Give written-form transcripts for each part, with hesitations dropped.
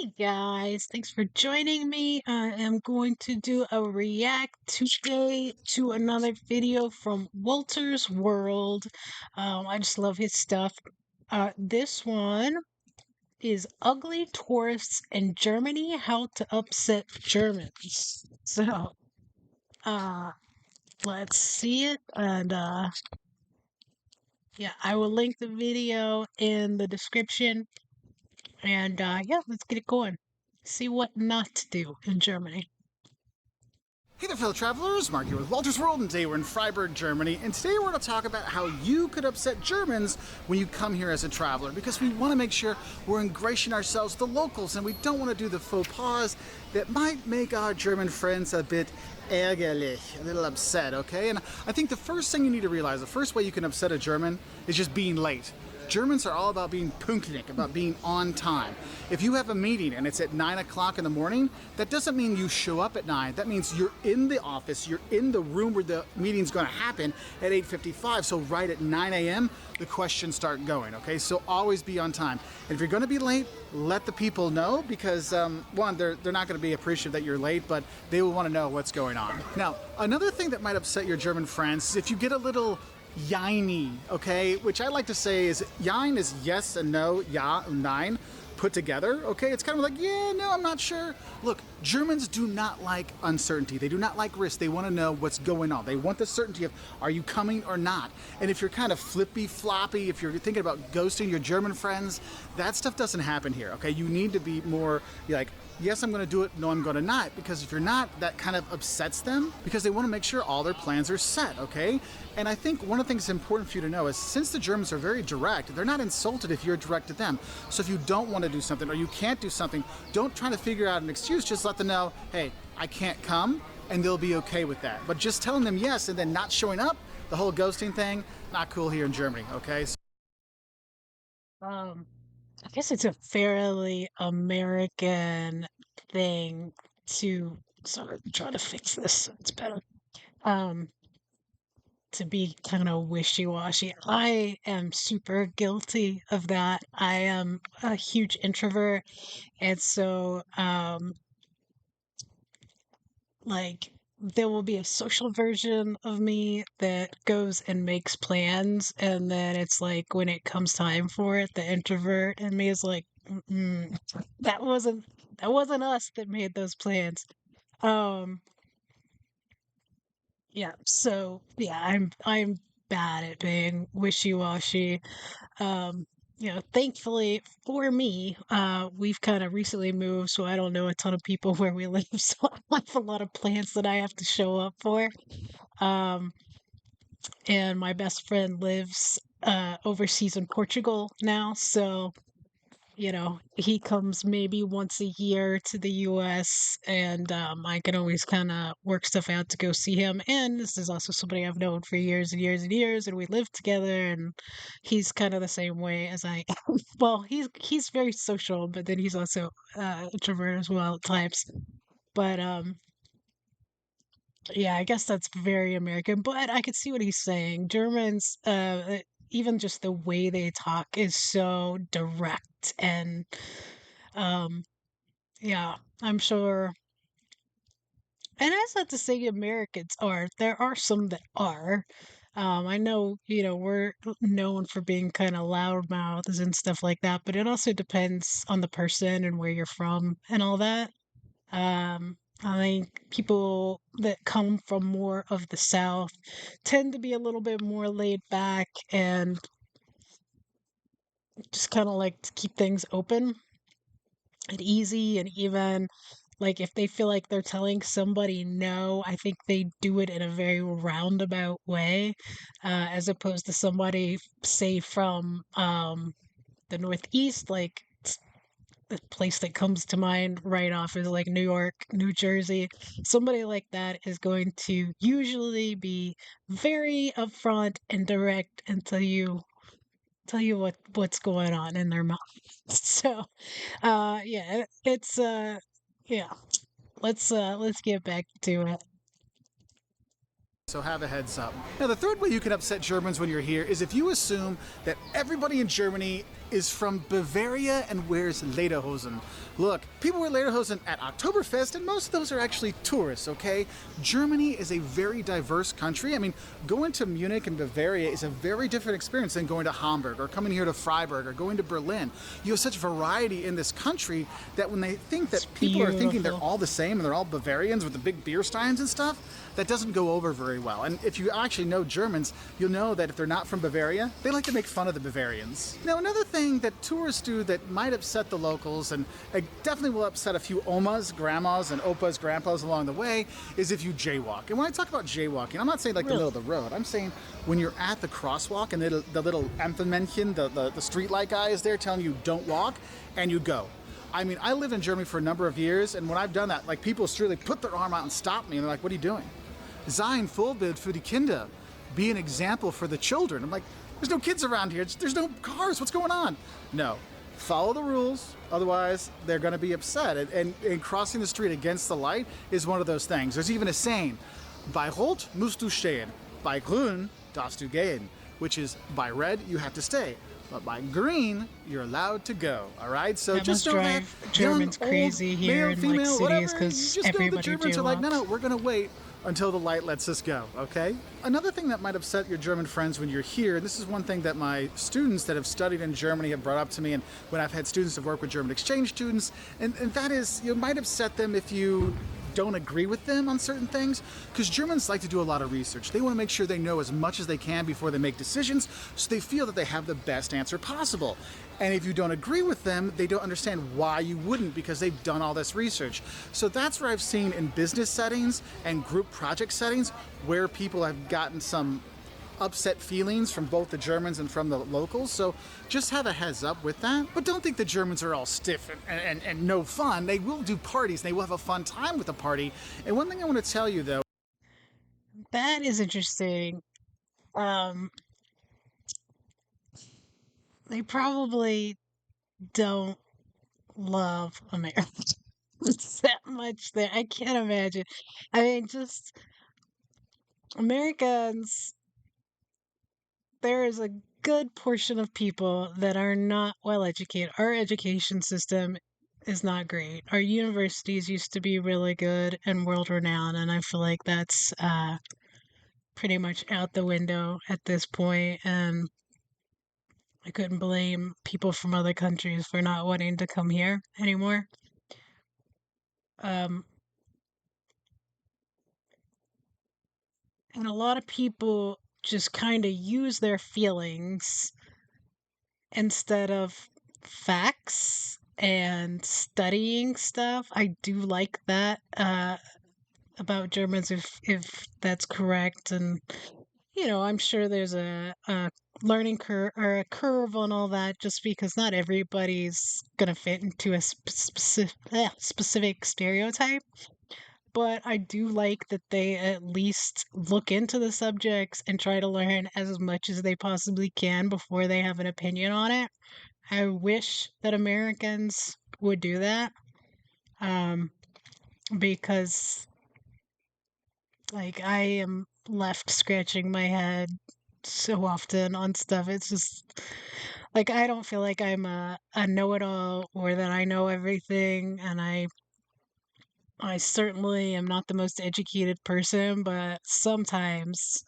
Hey guys, thanks for joining me. I am going to do a react today to another video from Walter's World. I just love his stuff. This one is Ugly Tourists in Germany, How to Upset Germans. So, uh, let's see it. And, yeah, I will link the video in the description. And, yeah, let's get it going. See what not to do in Germany. Hey there, fellow travelers. Mark here with Walter's World, and today we're in Freiburg, Germany. And today we're going to talk about how you could upset Germans when you come here as a traveler, because we want to make sure we're ingratiating ourselves with the locals, and we don't want to do the faux pas that might make our German friends a bit ärgerlich, a little upset, okay? And I think the first thing you need to realize, the first way you can upset a German is just being late. Germans are all about being pünktlich, about being on time. If you have a meeting and it's at 9 o'clock in the morning, that doesn't mean you show up at 9. That means you're in the office, you're in the room where the meeting's going to happen at 8:55. So right at 9 a.m., the questions start going, okay? So always be on time. And if you're going to be late, let the people know, because one, they're not going to be appreciative that you're late, but they will want to know what's going on. Now, another thing that might upset your German friends is if you get a little Jeiny, okay? Which I like to say is, Jein is yes and no, ja and nein put together, okay? It's kind of like, yeah, no, I'm not sure. Look, Germans do not like uncertainty. They do not like risk. They want to know what's going on. They want the certainty of, are you coming or not? And if you're kind of flippy floppy, if you're thinking about ghosting your German friends, that stuff doesn't happen here, okay? You need to be more like, yes, I'm going to do it, no, I'm going to not. Because if you're not, that kind of upsets them, because they want to make sure all their plans are set, okay? And I think one of the things that's important for you to know is, since the Germans are very direct, they're not insulted if you're direct to them. So if you don't want to do something or you can't do something, don't try to figure out an excuse. Just let them know, hey, I can't come, and they'll be okay with that. But just telling them yes and then not showing up, the whole ghosting thing, not cool here in Germany, okay? Um, I guess it's a fairly American thing to sorry, I'm trying to fix this so it's better. Um, to be kind of wishy-washy. I am super guilty of that. I am a huge introvert, and so like there will be a social version of me that goes and makes plans, and then it's like when it comes time for it, the introvert in me is like, mm, that wasn't that wasn't us that made those plans. Um, yeah, so yeah, I'm bad at being wishy-washy. Um, thankfully for me, we've kind of recently moved, so I don't know a ton of people where we live, so I have a lot of plans that I have to show up for. Um, and my best friend lives overseas in Portugal now, so he comes maybe once a year to the US, and I can always kind of work stuff out to go see him. And this is also somebody I've known for years and years and years, and we live together, and he's kind of the same way as I am. Well, he's very social, but then he's also introvert as well at times. But yeah, I guess that's very American, but I could see what he's saying. Germans, even just the way they talk is so direct, and um, yeah, I'm sure. And that's not to say Americans are. There are some that are. I know, we're known for being kind of loudmouths and stuff like that, but it also depends on the person and where you're from and all that. I think people that come from more of the South tend to be a little bit more laid back and just kind of like to keep things open and easy. And even like if they feel like they're telling somebody no, I think they do it in a very roundabout way, as opposed to somebody, say, from the Northeast, like the place that comes to mind right off is like New York, New Jersey. Somebody like that is going to usually be very upfront and direct and tell you what's going on in their mind. So, yeah, it's yeah. Let's get back to it. So have a heads up. Now, the third way you can upset Germans when you're here is if you assume that everybody in Germany is from Bavaria and wears lederhosen. Look, people wear lederhosen at Oktoberfest, and most of those are actually tourists, okay? Germany is a very diverse country. I mean, going to Munich and Bavaria is a very different experience than going to Hamburg or coming here to Freiburg or going to Berlin. You have such variety in this country that when they think that people are thinking they're all the same and they're all Bavarians with the big beer steins and stuff, that doesn't go over very well. And if you actually know Germans, you'll know that if they're not from Bavaria, they like to make fun of the Bavarians. Now, another thing that tourists do that might upset the locals, and it definitely will upset a few omas, grandmas, and opas, grandpas along the way, is if you jaywalk. And when I talk about jaywalking, I'm not saying like the middle of the road. I'm saying when you're at the crosswalk and the little Ampelmännchen, the street light guy is there telling you don't walk, and you go. I mean, I lived in Germany for a number of years, and when I've done that, like people really put their arm out and stop me, and they're like, "What are you doing?" Sein Vorbild für die Kinder. Be an example for the children. I'm like, there's no kids around here. There's no cars. What's going on? No. Follow the rules. Otherwise, they're going to be upset. And crossing the street against the light is one of those things. There's even a saying, bei Rot musst du stehen, bei Grün darfst du gehen, which is by red, you have to stay. But by green, you're allowed to go. All right, so that just must know drive that Germans young, crazy old, here male, in female, like cities because everybody the Germans are like, jaywalks. no, we're gonna wait until the light lets us go. Okay. Another thing that might upset your German friends when you're here, and this is one thing that my students that have studied in Germany have brought up to me, and when I've had students that work with German exchange students, and that is, you might upset them if you don't agree with them on certain things, because Germans like to do a lot of research. They want to make sure they know as much as they can before they make decisions, so they feel that they have the best answer possible. And if you don't agree with them, they don't understand why you wouldn't, because they've done all this research. So that's where I've seen in business settings and group project settings where people have gotten some upset feelings from both the Germans and from the locals. So just have a heads up with that. But don't think the Germans are all stiff and no fun. They will do parties. They will have a fun time with the party. And one thing I want to tell you, though, That is interesting. Um, they probably don't love America that much there. I can't imagine. I mean, just Americans, there is a good portion of people that are not well educated. Our education system is not great. Our universities used to be really good and world renowned, and I feel like that's pretty much out the window at this point. And I couldn't blame people from other countries for not wanting to come here anymore. Um, and a lot of people just kind of use their feelings instead of facts and studying stuff. I do like that about Germans, if that's correct. And I'm sure there's a learning curve or a curve on all that, just because not everybody's gonna fit into a specific stereotype. But I do like that they at least look into the subjects and try to learn as much as they possibly can before they have an opinion on it. I wish that Americans would do that, um, because like I am left scratching my head so often on stuff. It's just like I don't feel like I'm a know-it-all or that I know everything, and I certainly am not the most educated person, but sometimes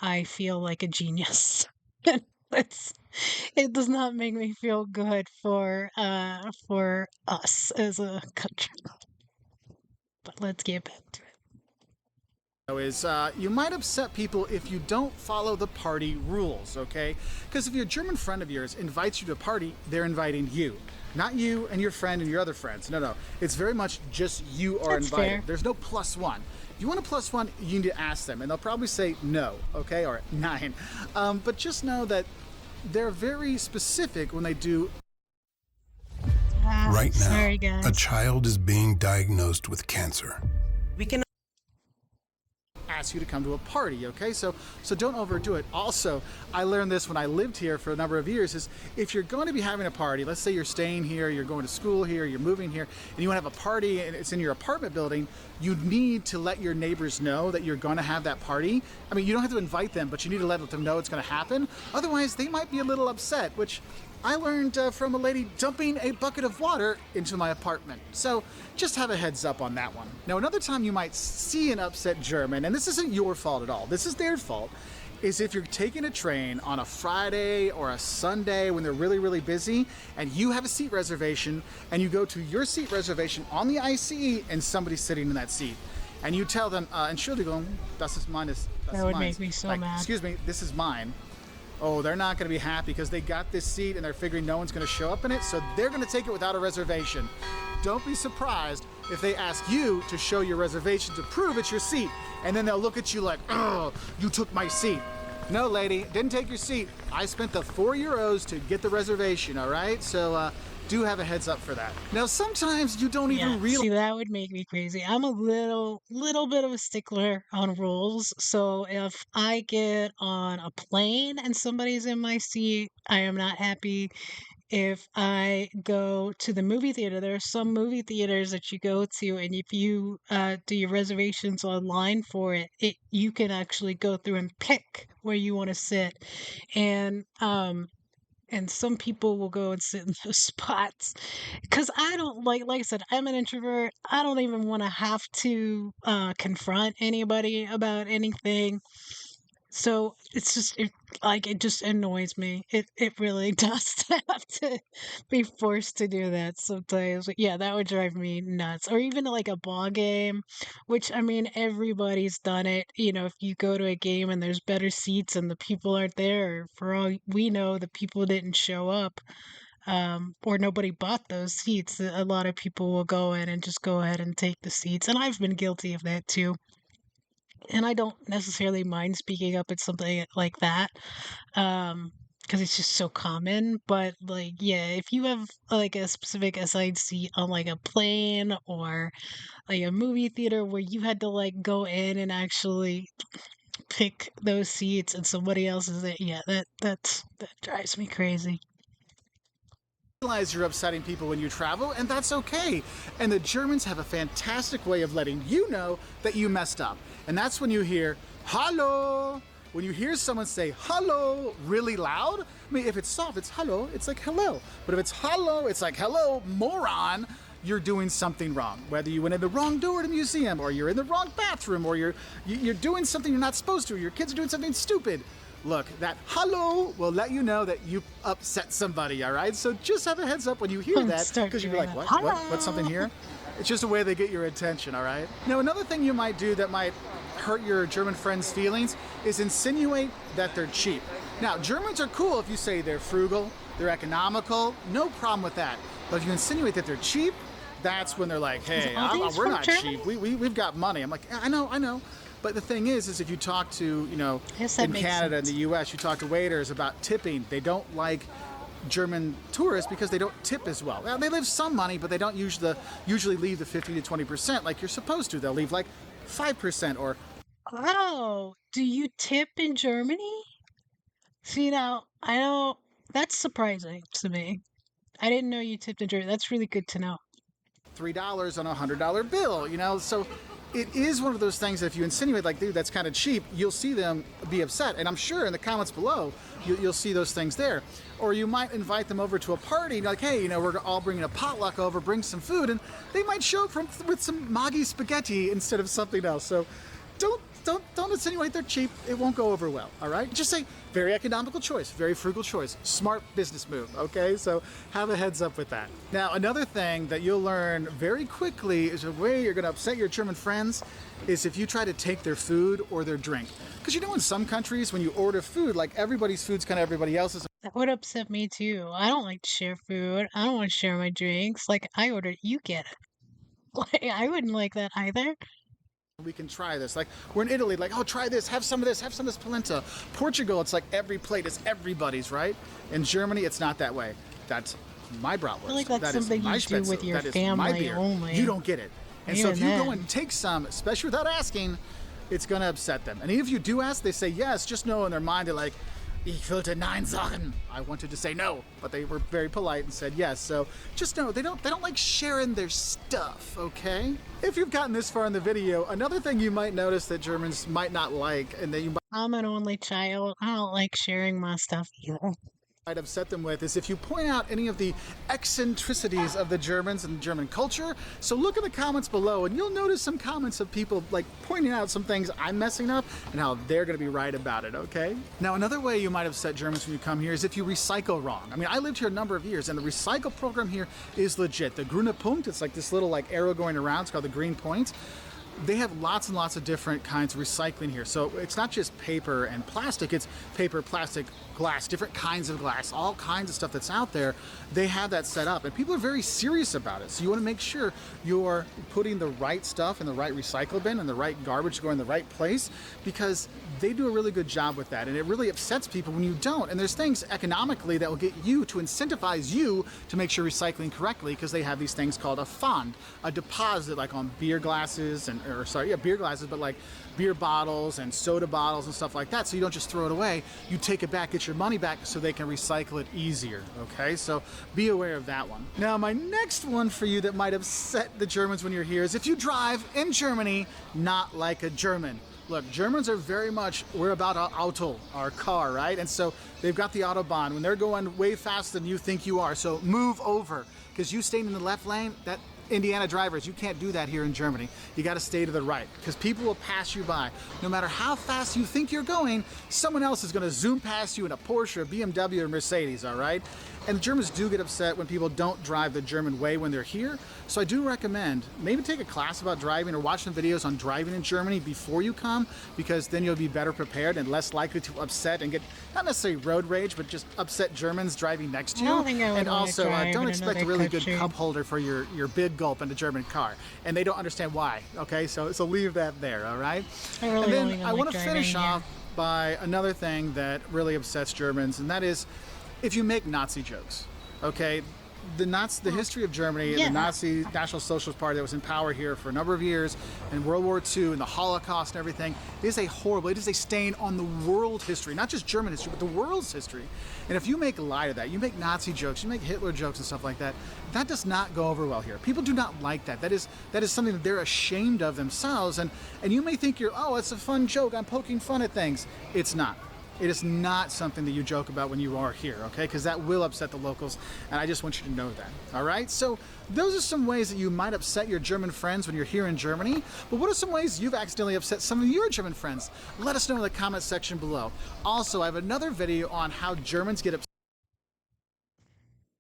I feel like a genius. it's it does not make me feel good for us as a country. But let's get back to it. is you might upset people if you don't follow the party rules, okay? Because if your German friend of yours invites you to a party, they're inviting you. Not you and your friend and your other friends. No. It's very much just you are That's invited. fair. There's no plus one. If you want a plus one, you need to ask them, and they'll probably say no, okay, or 9. But just know that they're very specific when they do. Right now, Sorry, a guys. child is being diagnosed with cancer. We can Ask you to come to a party, okay? So don't overdo it. Also, I learned this when I lived here for a number of years, is if you're going to be having a party, let's say you're staying here, you're going to school here, you're moving here, and you want to have a party and it's in your apartment building, you need to let your neighbors know that you're going to have that party. I mean, you don't have to invite them, but you need to let them know it's going to happen. Otherwise, they might be a little upset, which I learned from a lady dumping a bucket of water into my apartment. So just have a heads up on that one. Now, another time you might see an upset German, and this isn't your fault at all, this is their fault, is if you're taking a train on a Friday or a Sunday when they're really, really busy and you have a seat reservation and you go to your seat reservation on the ICE and somebody's sitting in that seat. And you tell them, Entschuldigung, das ist meines. That would make me so mad. Excuse me, this is mine. Oh, they're not going to be happy because they got this seat and they're figuring no one's going to show up in it, so they're going to take it without a reservation. Don't be surprised if they ask you to show your reservation to prove it's your seat, and then they'll look at you like, oh, you took my seat. No, lady, didn't take your seat. I spent the €4 to get the reservation, all right? So do have a heads up for that. Now, sometimes you don't even realize. See, that would make me crazy. I'm a little bit of a stickler on rules. So if I get on a plane and somebody's in my seat, I am not happy. If I go to the movie theater, there are some movie theaters that you go to, and if you do your reservations online for it, you can actually go through and pick where you want to sit. And some people will go and sit in those spots because I don't like I said, I'm an introvert. I don't even want to have to confront anybody about anything. So it's just it just annoys me. It really does to have to be forced to do that sometimes. But yeah, that would drive me nuts. Or even like a ball game, which I mean everybody's done it. You know, if you go to a game and there's better seats and the people aren't there, or for all we know, the people didn't show up. Or nobody bought those seats. A lot of people will go in and just go ahead and take the seats, and I've been guilty of that too. And I don't necessarily mind speaking up at something like that, because it's just so common. But like, yeah, if you have like a specific assigned seat on like a plane or like a movie theater where you had to like go in and actually pick those seats and somebody else is there, yeah, that drives me crazy. Realize you're upsetting people when you travel, and that's okay. And the Germans have a fantastic way of letting you know that you messed up. And that's when you hear, hallo. When you hear someone say hallo really loud, I mean, if it's soft, it's hallo, it's like hello. But if it's hallo, it's like hello, moron. You're doing something wrong. Whether you went in the wrong door to the museum, or you're in the wrong bathroom, or you're doing something you're not supposed to, or your kids are doing something stupid. Look, that hello will let you know that you upset somebody, all right? So just have a heads up when you hear that, because you'll be like, what's something here? It's just a way they get your attention, all right? Now, another thing you might do that might hurt your German friends' feelings is insinuate that they're cheap. Now, Germans are cool if you say they're frugal, they're economical, no problem with that. But if you insinuate that they're cheap, that's when they're like, hey, we're not cheap. We've got money. I'm like, I know. But the thing is if you talk to, in Canada and the US, you talk to waiters about tipping, they don't like German tourists because they don't tip as well. Well, they leave some money, but they don't usually leave the 15 to 20% like you're supposed to. They'll leave like 5% or. Oh, do you tip in Germany? See, now, I know that's surprising to me. I didn't know you tipped in Germany. That's really good to know. $3 on a $100 bill, so it is one of those things that if you insinuate like, dude, that's kind of cheap, you'll see them be upset. And I'm sure in the comments below, you'll see those things there. Or you might invite them over to a party, like, hey, we're all bringing a potluck over, bring some food, and they might show up with some Maggi spaghetti instead of something else. So don't insinuate they're cheap. It won't go over well, all right? Just say, very economical choice, very frugal choice, smart business move, okay? So have a heads up with that. Now, another thing that you'll learn very quickly is a way you're gonna upset your German friends is if you try to take their food or their drink. Because in some countries, when you order food, like everybody's food's kind of everybody else's. That would upset me too. I don't like to share food. I don't want to share my drinks. Like, I ordered, you get it. Like, I wouldn't like that either. We can try this. Like, we're in Italy, like, oh, try this, have some of this polenta. Portugal, it's like every plate is everybody's, right? In Germany, it's not that way. That's my bratwurst. I feel like that's something you do with your family only. You don't get it. And so if you go and take some, especially without asking, it's going to upset them. And even if you do ask, they say yes, just know in their mind, they're like, ich wollte nein sagen. I wanted to say no, but they were very polite and said yes. So just know they don't like sharing their stuff, okay? If you've gotten this far in the video, another thing you might notice that Germans might not like, and that you might. I'm an only child. I don't like sharing my stuff either. I'd upset them with is if you point out any of the eccentricities of the Germans and German culture. So look in the comments below and you'll notice some comments of people like pointing out some things I'm messing up and how they're gonna be right about it, okay? Now another way you might upset Germans when you come here is if you recycle wrong. I mean, I lived here a number of years and the recycle program here is legit. The Grüne Punkt, it's like this little like arrow going around, it's called the green point. They have lots and lots of different kinds of recycling here. So it's not just paper and plastic, it's paper, plastic, glass, different kinds of glass, all kinds of stuff that's out there. They have that set up and people are very serious about it. So you want to make sure you're putting the right stuff in the right recycle bin and the right garbage going in the right place, because they do a really good job with that. And it really upsets people when you don't. And there's things economically that will get you to incentivize you to make sure recycling correctly, because they have these things called a fund, a deposit, like on beer glasses and, or sorry, yeah, beer glasses, but like beer bottles and soda bottles and stuff like that. So you don't just throw it away, you take it back, get your money back so they can recycle it easier, okay? So be aware of that one. Now, my next one for you that might upset the Germans when you're here is if you drive in Germany not like a German. Look, Germans are very much, we're about our Auto, our car, right? And so they've got the Autobahn. When they're going way faster than you think you are, so move over, because you staying in the left lane, that Indiana drivers, you can't do that here in Germany. You got to stay to the right, because people will pass you by. No matter how fast you think you're going, someone else is going to zoom past you in a Porsche, a BMW, or Mercedes, all right? And the Germans do get upset when people don't drive the German way when they're here. So I do recommend maybe take a class about driving or watch some videos on driving in Germany before you come, because then you'll be better prepared and less likely to upset and get, not necessarily road rage, but just upset Germans driving next to I you. don't think I would And wanna also, drive don't in expect a another really country. good cup holder for your big gulp in a German car. And they don't understand why, okay? So leave that there, all right? I really And don't then even I like want to driving finish here. off by another thing that really upsets Germans, and that is if you make Nazi jokes, okay? The history of Germany, Yeah. the Nazi National Socialist Party that was in power here for a number of years, and World War II and the Holocaust and everything, is a horrible, it is a stain on the world history, not just German history, but the world's history. And if you make light of that, you make Nazi jokes, you make Hitler jokes and stuff like that, that does not go over well here. People do not like that. That is something that they're ashamed of themselves, and you may think oh, it's a fun joke, I'm poking fun at things. It's not. It is not something that you joke about when you are here, okay? Because that will upset the locals, and I just want you to know that, all right? So those are some ways that you might upset your German friends when you're here in Germany, but what are some ways you've accidentally upset some of your German friends? Let us know in the comment section below. Also, I have another video on how Germans get upset.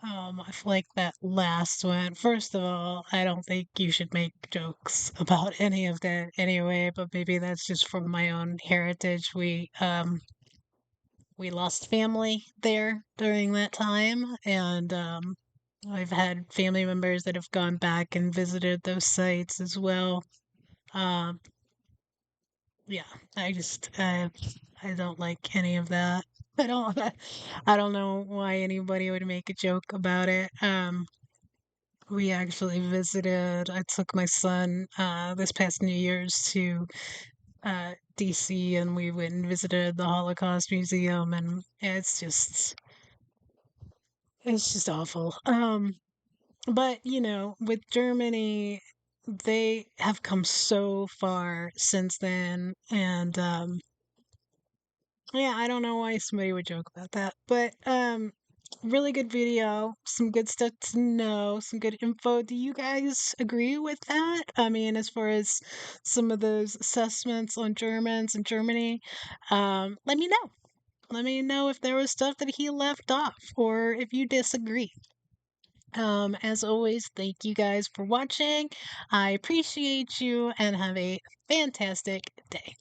I feel like that last one. First of all, I don't think you should make jokes about any of that anyway, but maybe that's just from my own heritage. We lost family there during that time, and I've had family members that have gone back and visited those sites as well. Um, yeah, I don't like any of that. I don't I don't know why anybody would make a joke about it. We actually visited, I took my son this past New Year's to DC, and we went and visited the Holocaust Museum, and it's just awful. But with Germany, they have come so far since then, and yeah, I don't know why somebody would joke about that, but really good video, some good stuff to know, some good info. Do you guys agree with that? I mean, as far as some of those assessments on Germans in Germany, let me know. Let me know if there was stuff that he left off or if you disagree. As always, thank you guys for watching. I appreciate you and have a fantastic day.